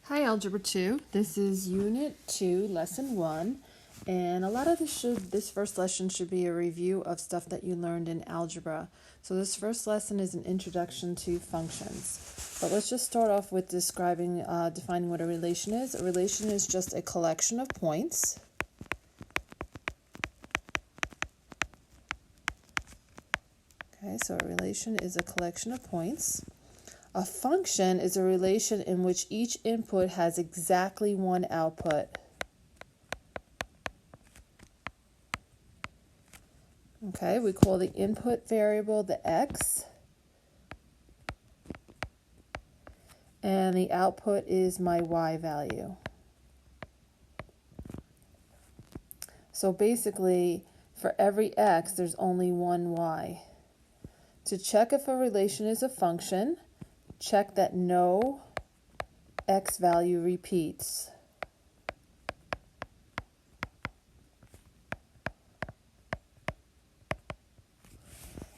Hi, Algebra 2. This is Unit 2, Lesson 1, and a lot of this first lesson should be a review of stuff that you learned in algebra. So this first lesson is an introduction to functions. But let's just start off with defining what a relation is. A relation is just a collection of points. Okay, so a relation is a collection of points. A function is a relation in which each input has exactly one output. Okay, we call the input variable the x, and the output is my y value. So basically, for every x, there's only one y. To check if a relation is a function, check that no x value repeats.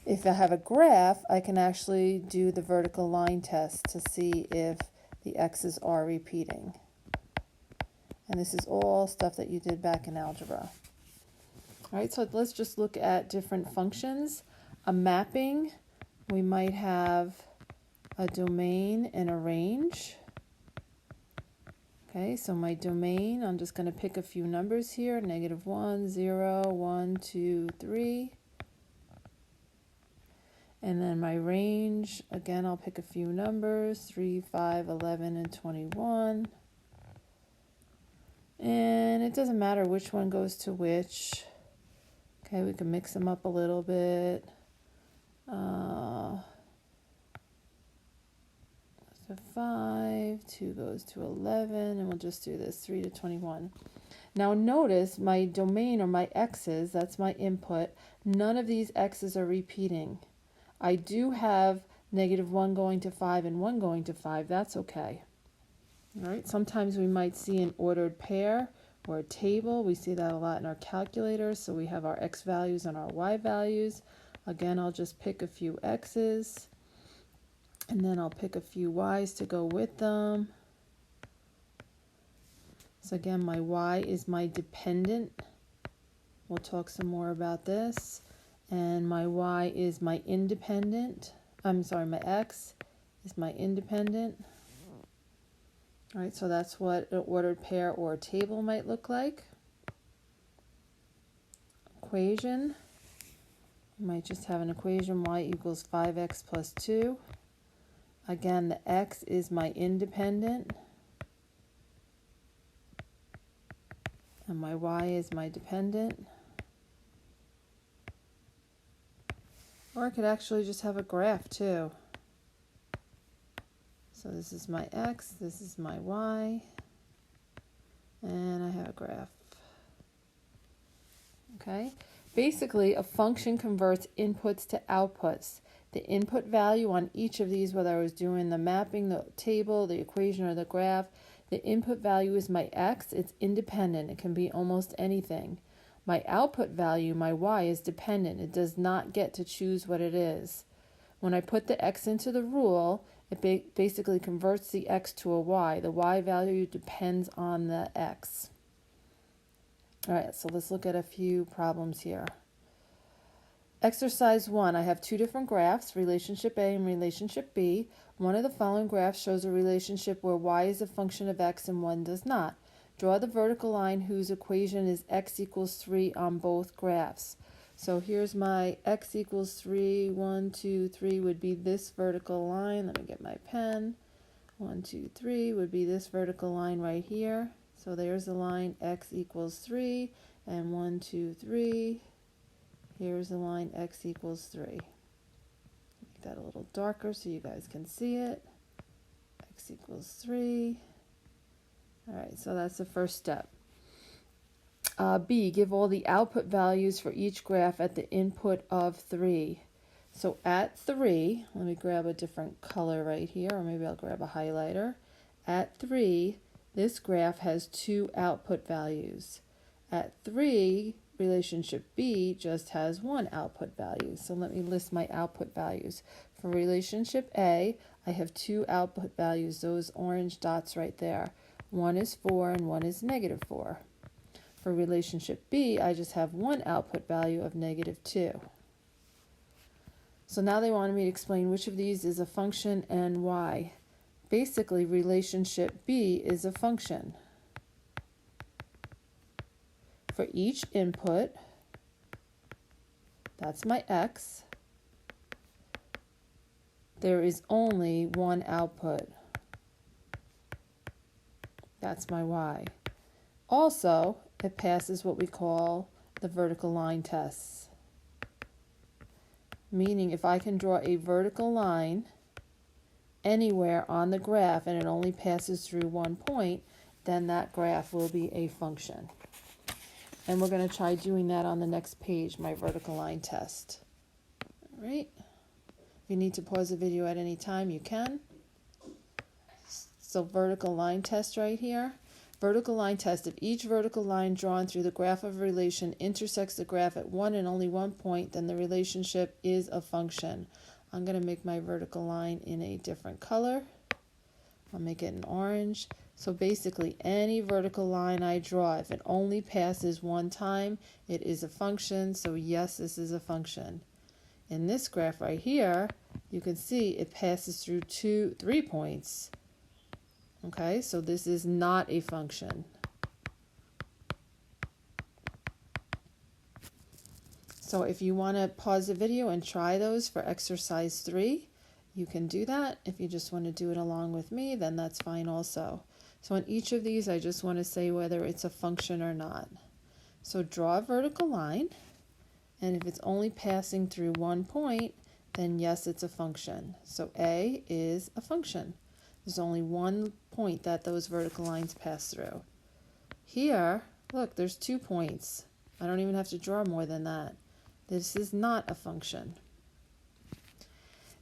If I have a graph, I can actually do the vertical line test to see if the x's are repeating. And this is all stuff that you did back in algebra. All right, so let's just look at different functions. A mapping, we might have a domain and a range. Okay, so my domain, I'm just going to pick a few numbers here, -1, 0, 1, 2, 3. And then my range, again, I'll pick a few numbers, 3, 5, 11, and 21. And it doesn't matter which one goes to which. Okay, we can mix them up a little bit. So 5, 2 goes to 11, and we'll just do this, 3 to 21. Now notice my domain or my x's, that's my input, none of these x's are repeating. I do have -1 going to 5 and 1 going to 5, that's okay. All right, sometimes we might see an ordered pair or a table. We see that a lot in our calculator. So we have our x values and our y values. Again, I'll just pick a few x's, and then I'll pick a few y's to go with them. So again, my y is my dependent. We'll talk some more about this. And my y is my independent. My x is my independent. All right, so that's what an ordered pair or a table might look like. Equation, you might just have an equation y equals 5x plus 2. Again, the x is my independent, and my y is my dependent. Or I could actually just have a graph too. So this is my x, this is my y, and I have a graph. Okay, basically a function converts inputs to outputs. The input value on each of these, whether I was doing the mapping, the table, the equation, or the graph, the input value is my x. It's independent. It can be almost anything. My output value, my y, is dependent. It does not get to choose what it is. When I put the x into the rule, it basically converts the x to a y. The y value depends on the x. All right, so let's look at a few problems here. Exercise 1, I have two different graphs, relationship A and relationship B. One of the following graphs shows a relationship where y is a function of x and one does not. Draw the vertical line whose equation is x equals 3 on both graphs. So here's my x equals 3, 1, 2, 3 would be this vertical line. Let me get my pen. 1, 2, 3 would be this vertical line right here. So there's the line x equals 3, and 1, 2, 3. Here's the line x equals 3. Make that a little darker so you guys can see it. X equals 3. All right, so that's the first step. B, give all the output values for each graph at the input of 3. So at 3, let me grab a different color right here, or maybe I'll grab a highlighter. At 3, this graph has 2 output values. At 3, relationship B just has 1 output value. So let me list my output values. For relationship A, I have two output values, those orange dots right there. One is 4 and one is -4. For relationship B, I just have one output value of -2. So now they wanted me to explain which of these is a function and why. Basically, relationship B is a function. For each input, that's my x, there is only one output. That's my y. Also, it passes what we call the vertical line tests. Meaning if I can draw a vertical line anywhere on the graph and it only passes through one point, then that graph will be a function. And we're going to try doing that on the next page, my vertical line test. All right. If you need to pause the video at any time, you can. So vertical line test right here. Vertical line test, if each vertical line drawn through the graph of a relation intersects the graph at one and only one point, then the relationship is a function. I'm going to make my vertical line in a different color. I'll make it an orange. So basically, any vertical line I draw, if it only passes one time, it is a function. So yes, this is a function. In this graph right here, you can see it passes through 3 points. Okay, so this is not a function. So if you want to pause the video and try those for exercise 3, you can do that. If you just want to do it along with me, then that's fine also. So on each of these, I just want to say whether it's a function or not. So draw a vertical line, and if it's only passing through one point, then yes, it's a function. So A is a function. There's only one point that those vertical lines pass through. Here, look, there's 2 points. I don't even have to draw more than that. This is not a function.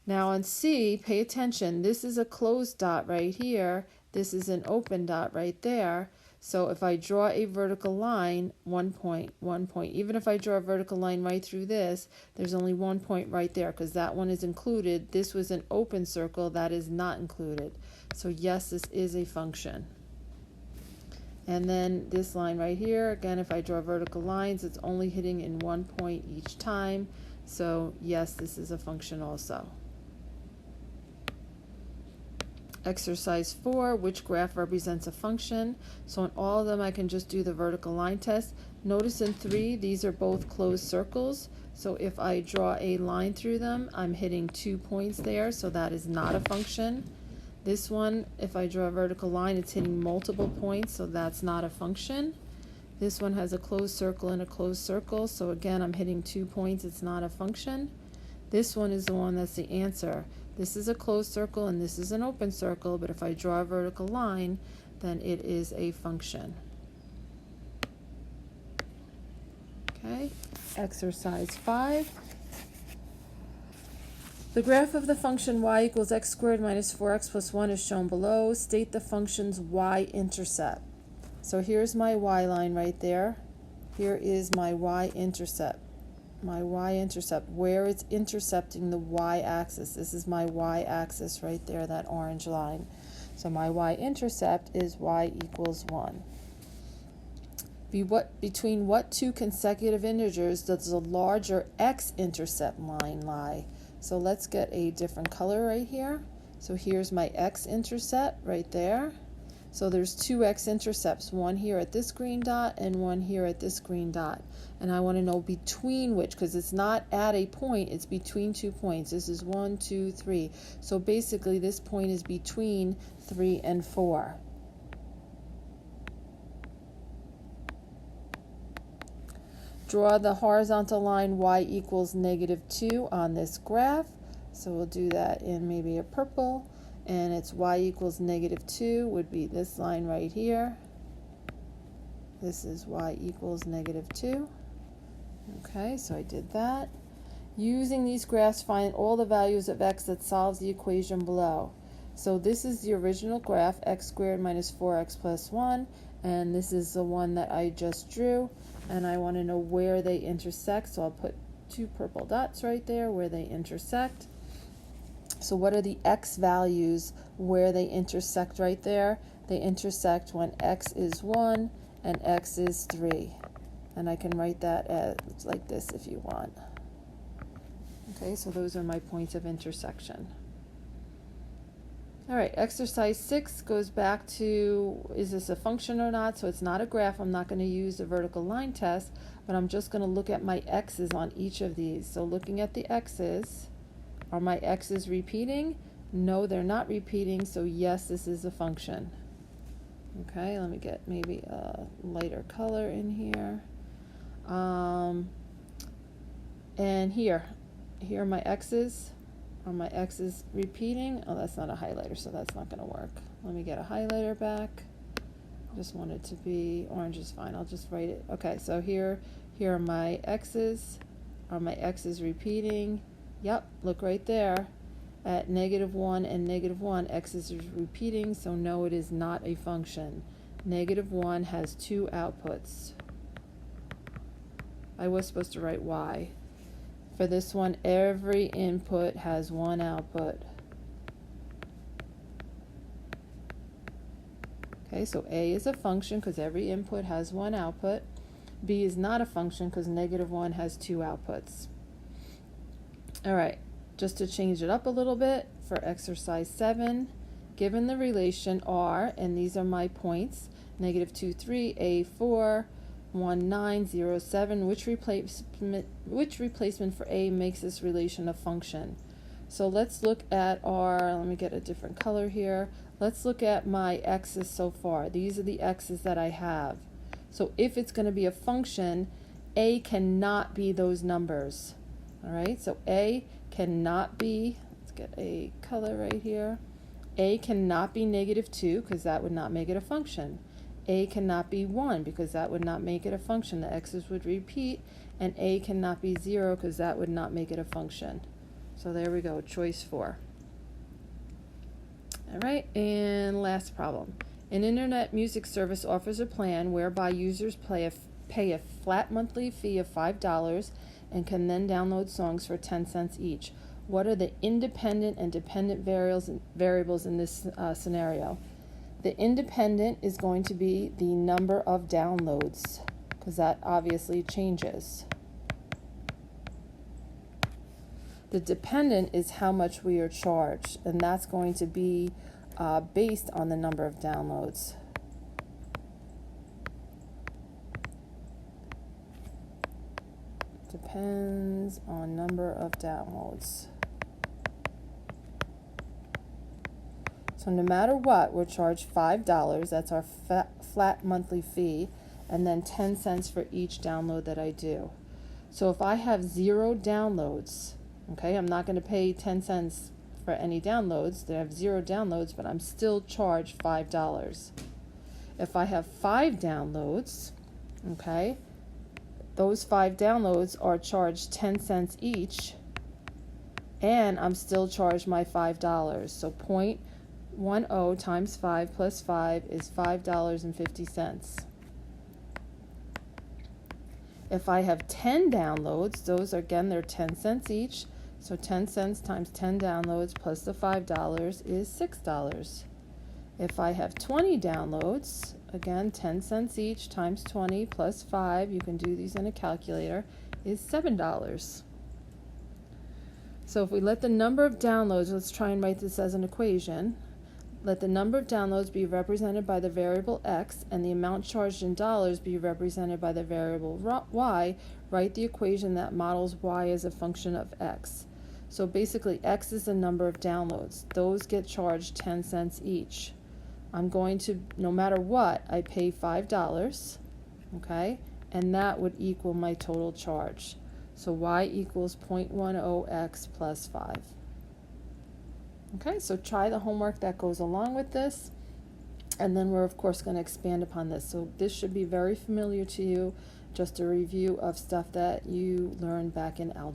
Now on C, pay attention. This is a closed dot right here. This is an open dot right there. So if I draw a vertical line, 1 point, 1 point. Even if I draw a vertical line right through this, there's only 1 point right there because that one is included. This was an open circle that is not included. So yes, this is a function. And then this line right here, again, if I draw vertical lines, it's only hitting in 1 point each time. So yes, this is a function also. Exercise 4, which graph represents a function? So in all of them, I can just do the vertical line test. Notice in 3, these are both closed circles. So if I draw a line through them, I'm hitting 2 points there, so that is not a function. This one, if I draw a vertical line, it's hitting multiple points, so that's not a function. This one has a closed circle and a closed circle, so again, I'm hitting 2 points, it's not a function. This one is the one that's the answer. This is a closed circle and this is an open circle, but if I draw a vertical line, then it is a function. Okay, exercise 5. The graph of the function y equals x squared minus 4x plus 1 is shown below. State the function's y-intercept. So here's my y line right there. Here is my y-intercept. My y-intercept, where it's intercepting the y-axis. This is my y-axis right there, that orange line. So my y-intercept is y equals 1. Between what two consecutive integers does the larger x-intercept line lie? So let's get a different color right here. So here's my x-intercept right there. So there's 2 x-intercepts, one here at this green dot and one here at this green dot. And I want to know between which, because it's not at a point, it's between 2 points. This is 1, 2, 3. So basically this point is between 3 and 4. Draw the horizontal line y equals -2 on this graph. So we'll do that in maybe a purple. And it's y equals -2 would be this line right here. This is y equals -2. Okay, so I did that. Using these graphs, find all the values of x that solves the equation below. So this is the original graph, x squared minus 4x plus 1, and this is the one that I just drew, and I want to know where they intersect, so I'll put 2 purple dots right there where they intersect. So what are the x values where they intersect right there? They intersect when x is 1 and x is 3. And I can write that as like this if you want. Okay, so those are my points of intersection. All right, exercise 6 goes back to, is this a function or not? So it's not a graph. I'm not going to use a vertical line test, but I'm just going to look at my x's on each of these. So looking at the x's, are my x's repeating? No, they're not repeating, so yes, this is a function. Okay, let me get maybe a lighter color in here. And here are my x's. Are my x's repeating? Oh, that's not a highlighter, so that's not going to work. Let me get a highlighter back. I just want it to be, orange is fine. I'll just write it. Okay, so here are my x's. Are my x's repeating? Yep, look right there. At -1 and -1, x is repeating, so no, it is not a function. -1 has 2 outputs. I was supposed to write y. For this one, every input has 1 output. Okay, so A is a function because every input has 1 output. B is not a function because -1 has 2 outputs. All right, just to change it up a little bit, for exercise 7, given the relation R, and these are my points, -2, 3, A, 4, 1, 9, 0, 7, which replacement for A makes this relation a function? So let's look at our, let me get a different color here. Let's look at my x's so far. These are the x's that I have. So if it's going to be a function, A cannot be those numbers. All right, so A cannot be, let's get a color right here. A cannot be -2 because that would not make it a function. A cannot be 1 because that would not make it a function. The x's would repeat. And A cannot be 0 because that would not make it a function. So there we go, choice 4. All right, and last problem. An internet music service offers a plan whereby users pay a flat monthly fee of $5 and can then download songs for 10 cents each. What are the independent and dependent variables in this scenario? The independent is going to be the number of downloads, because that obviously changes. The dependent is how much we are charged, and that's going to be based on the number of downloads. Depends on number of downloads. So no matter what, we're charged $5. That's our flat monthly fee, and then 10 cents for each download that I do. So if I have 0 downloads, okay, I'm not going to pay 10 cents for any downloads. They have 0 downloads, but I'm still charged $5. If I have 5 downloads, okay, those 5 downloads are charged 10 cents each, and I'm still charged my $5. So 0.10 times 5 plus 5 is $5.50. If I have 10 downloads, those are, again, they're 10 cents each. So 10 cents times 10 downloads plus the $5 is $6. If I have 20 downloads, again, 10 cents each times 20 plus 5, you can do these in a calculator, is $7. So if we let the number of downloads, let's try and write this as an equation. Let the number of downloads be represented by the variable x and the amount charged in dollars be represented by the variable y. Write the equation that models y as a function of x. So basically, x is the number of downloads. Those get charged 10 cents each. I'm going to, no matter what, I pay $5, okay? And that would equal my total charge. So y equals 0.10x plus 5. Okay, so try the homework that goes along with this, and then we're of course going to expand upon this. So this should be very familiar to you, just a review of stuff that you learned back in algebra.